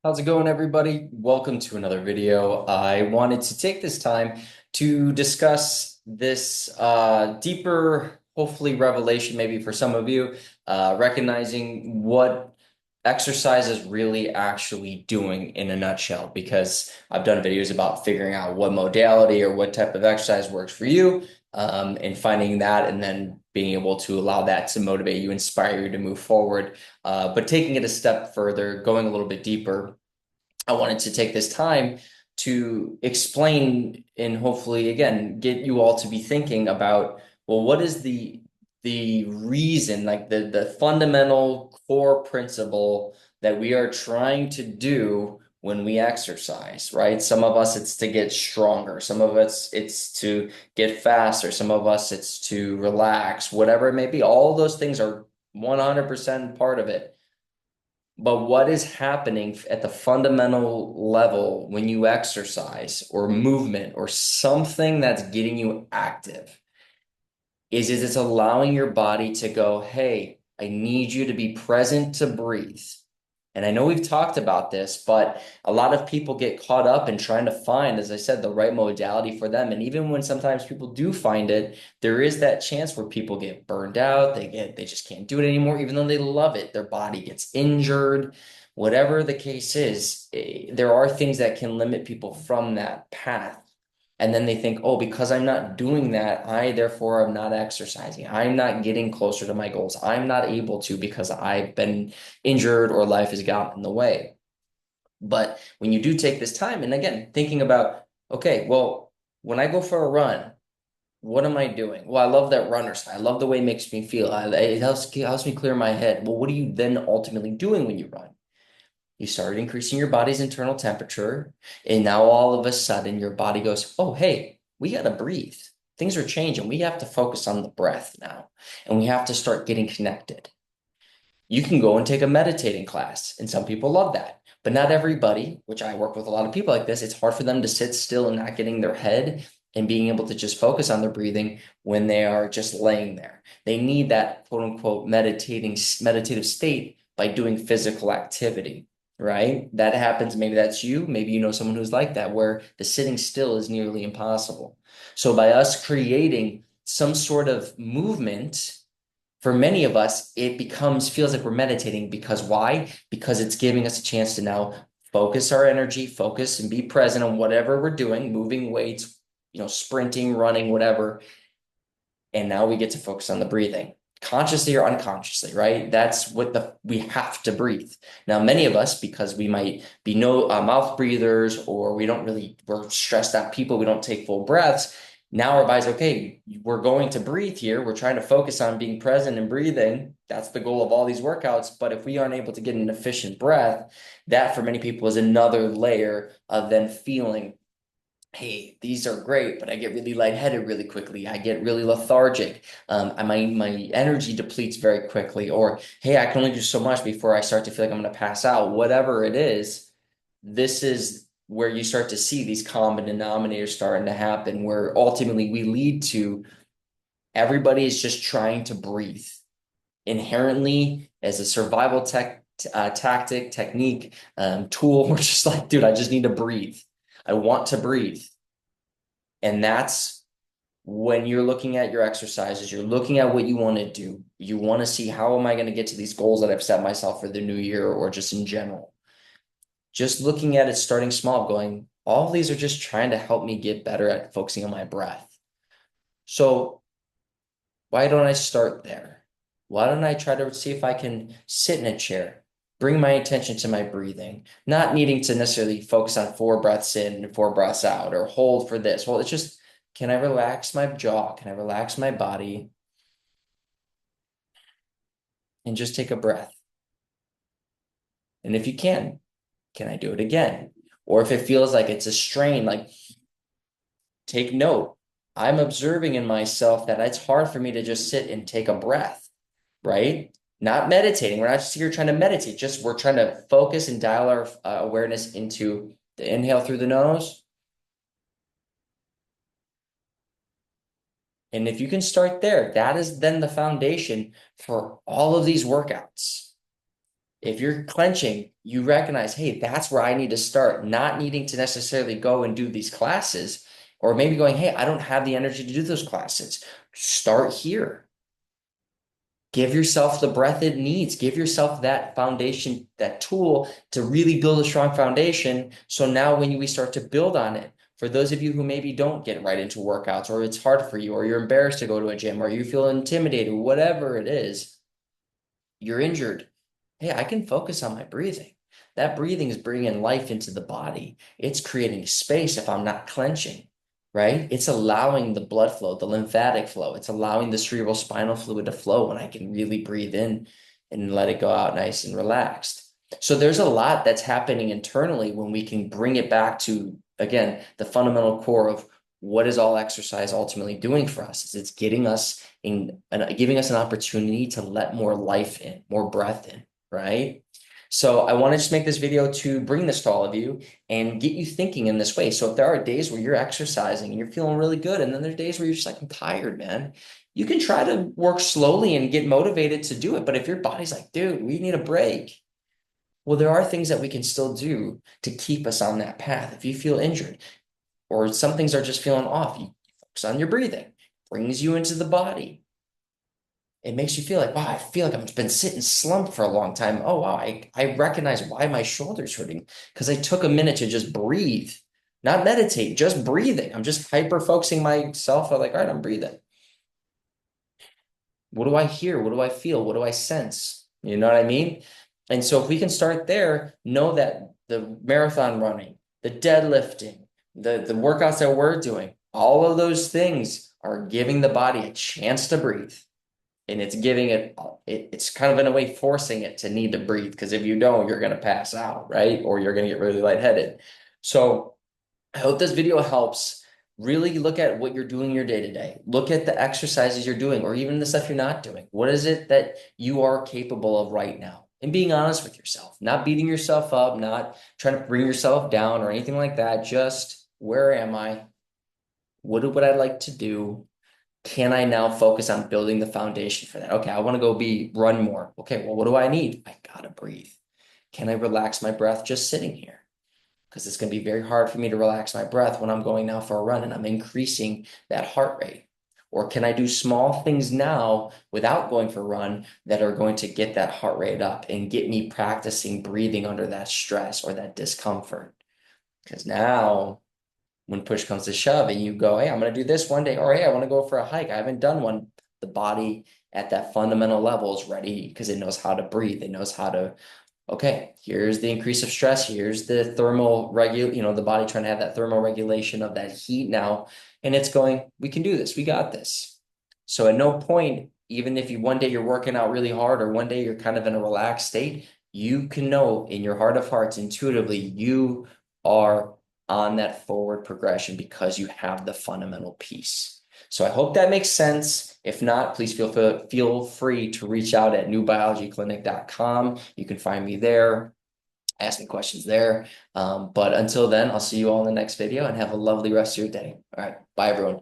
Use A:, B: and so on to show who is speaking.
A: How's it going, everybody? Welcome to another video. I wanted to take this time to discuss this deeper, hopefully, revelation, maybe for some of you, recognizing what exercise is really actually doing in a nutshell. Because I've done videos about figuring out what modality or what type of exercise works for you, and finding that, and then being able to allow that to motivate you, inspire you to move forward. But taking it a step further, going a little bit deeper, I wanted to take this time to explain and hopefully, again, get you all to be thinking about, well, what is the reason, like the fundamental core principle that we are trying to do when we exercise, right? Some of us it's to get stronger, some of us it's to get faster, some of us it's to relax, whatever it may be. All those things are 100% part of it. But what is happening at the fundamental level when you exercise or movement or something that's getting you active is it's allowing your body to go, hey, I need you to be present to breathe. And I know we've talked about this, but a lot of people get caught up in trying to find, as I said, the right modality for them. And even when sometimes people do find it, there is that chance where people get burned out. They just can't do it anymore, even though they love it. Their body gets injured. Whatever the case is, there are things that can limit people from that path. And then they think, oh, because I'm not doing that, I therefore am not exercising. I'm not getting closer to my goals. I'm not able to because I've been injured or life has gotten in the way. But when you do take this time, and again, thinking about, okay, well, when I go for a run, what am I doing? Well, I love that runner side. I love the way it makes me feel. It helps me clear my head. Well, what are you then ultimately doing when you run? You started increasing your body's internal temperature, and now all of a sudden your body goes, oh, hey, we got to breathe. Things are changing. We have to focus on the breath now, and we have to start getting connected. You can go and take a meditating class, and some people love that. But not everybody, which I work with a lot of people like this, it's hard for them to sit still and not getting their head and being able to just focus on their breathing when they are just laying there. They need that quote unquote meditative state by doing physical activity, right? That happens. Maybe that's you. Maybe you know someone who's like that, where the sitting still is nearly impossible. So by us creating some sort of movement, for many of us, it feels like we're meditating because why? Because it's giving us a chance to now focus our energy, focus and be present on whatever we're doing, moving weights, sprinting, running, whatever. And now we get to focus on the breathing, consciously or unconsciously, right? That's what we have to breathe. Now, many of us, because we might be no mouth breathers, or we're stressed out people, we don't take full breaths. Now our body's okay, we're going to breathe here. We're trying to focus on being present and breathing. That's the goal of all these workouts. But if we aren't able to get an efficient breath, that for many people is another layer of then feeling, hey, these are great, but I get really lightheaded really quickly. I get really lethargic. And my energy depletes very quickly. Or, hey, I can only do so much before I start to feel like I'm going to pass out. Whatever it is, this is where you start to see these common denominators starting to happen, where ultimately we lead to everybody is just trying to breathe inherently as a survival tactic, technique, tool. We're just like, dude, I just need to breathe. I want to breathe. And that's when you're looking at your exercises, you're looking at what you want to do. You want to see, how am I going to get to these goals that I've set myself for the new year or just in general? Just looking at it, starting small, going, all of these are just trying to help me get better at focusing on my breath. So why don't I start there? Why don't I try to see if I can sit in a chair, bring my attention to my breathing, not needing to necessarily focus on 4 breaths in and 4 breaths out or hold for this. Well, it's just, can I relax my jaw? Can I relax my body and just take a breath? And if you can I do it again? Or if it feels like it's a strain, like, take note. I'm observing in myself that it's hard for me to just sit and take a breath, right? Not meditating. We're not just here trying to meditate. Just we're trying to focus and dial our awareness into the inhale through the nose. And if you can start there, that is then the foundation for all of these workouts. If you're clenching, you recognize, hey, that's where I need to start, not needing to necessarily go and do these classes, or maybe going, hey, I don't have the energy to do those classes. Start here. Give yourself the breath it needs. Give yourself that foundation, that tool to really build a strong foundation. So now when we start to build on it, for those of you who maybe don't get right into workouts, or it's hard for you, or you're embarrassed to go to a gym, or you feel intimidated, whatever it is, you're injured. Hey, I can focus on my breathing. That breathing is bringing life into the body. It's creating space if I'm not clenching, right? It's allowing the blood flow, the lymphatic flow. It's allowing the cerebral spinal fluid to flow when I can really breathe in and let it go out nice and relaxed. So there's a lot that's happening internally when we can bring it back to, again, the fundamental core of what is all exercise ultimately doing for us? Is it's getting us in and giving us an opportunity to let more life in, more breath in, right? So I want to just make this video to bring this to all of you and get you thinking in this way. So if there are days where you're exercising and you're feeling really good, and then there's days where you're just like, I'm tired, man, you can try to work slowly and get motivated to do it. But if your body's like, dude, we need a break, well, there are things that we can still do to keep us on that path. If you feel injured, or some things are just feeling off, you focus on your breathing, brings you into the body. It makes you feel like, wow, I feel like I've been sitting slumped for a long time. Oh, wow, I recognize why my shoulder's hurting because I took a minute to just breathe, not meditate, just breathing. I'm just hyper focusing myself. I'm like, all right, I'm breathing. What do I hear? What do I feel? What do I sense? You know what I mean? And so if we can start there, know that the marathon running, the deadlifting, the workouts that we're doing, all of those things are giving the body a chance to breathe. And it's giving it's kind of in a way forcing it to need to breathe. Because if you don't, you're going to pass out, right? Or you're going to get really lightheaded. So I hope this video helps. Really look at what you're doing your day to day. Look at the exercises you're doing, or even the stuff you're not doing. What is it that you are capable of right now? And being honest with yourself, not beating yourself up, not trying to bring yourself down or anything like that. Just where am I? What would I like to do? Can I now focus on building the foundation for that? Okay, I want to go run more. Okay, well, what do I need? I gotta breathe. Can I relax my breath just sitting here? Because it's going to be very hard for me to relax my breath when I'm going now for a run and I'm increasing that heart rate. Or can I do small things now without going for a run that are going to get that heart rate up and get me practicing breathing under that stress or that discomfort? Because now, when push comes to shove and you go, hey, I'm going to do this one day, or hey, I want to go for a hike. I haven't done one. The body at that fundamental level is ready because it knows how to breathe. It knows how to, okay, here's the increase of stress. Here's the the body trying to have that thermal regulation of that heat now. And it's going, we can do this. We got this. So at no point, even if one day you're working out really hard or one day you're kind of in a relaxed state, you can know in your heart of hearts, intuitively, you are on that forward progression because you have the fundamental piece. So I hope that makes sense. If not, please feel free to reach out at newbiologyclinic.com. You can find me there, ask me questions there. But until then, I'll see you all in the next video and have a lovely rest of your day. All right. Bye, everyone.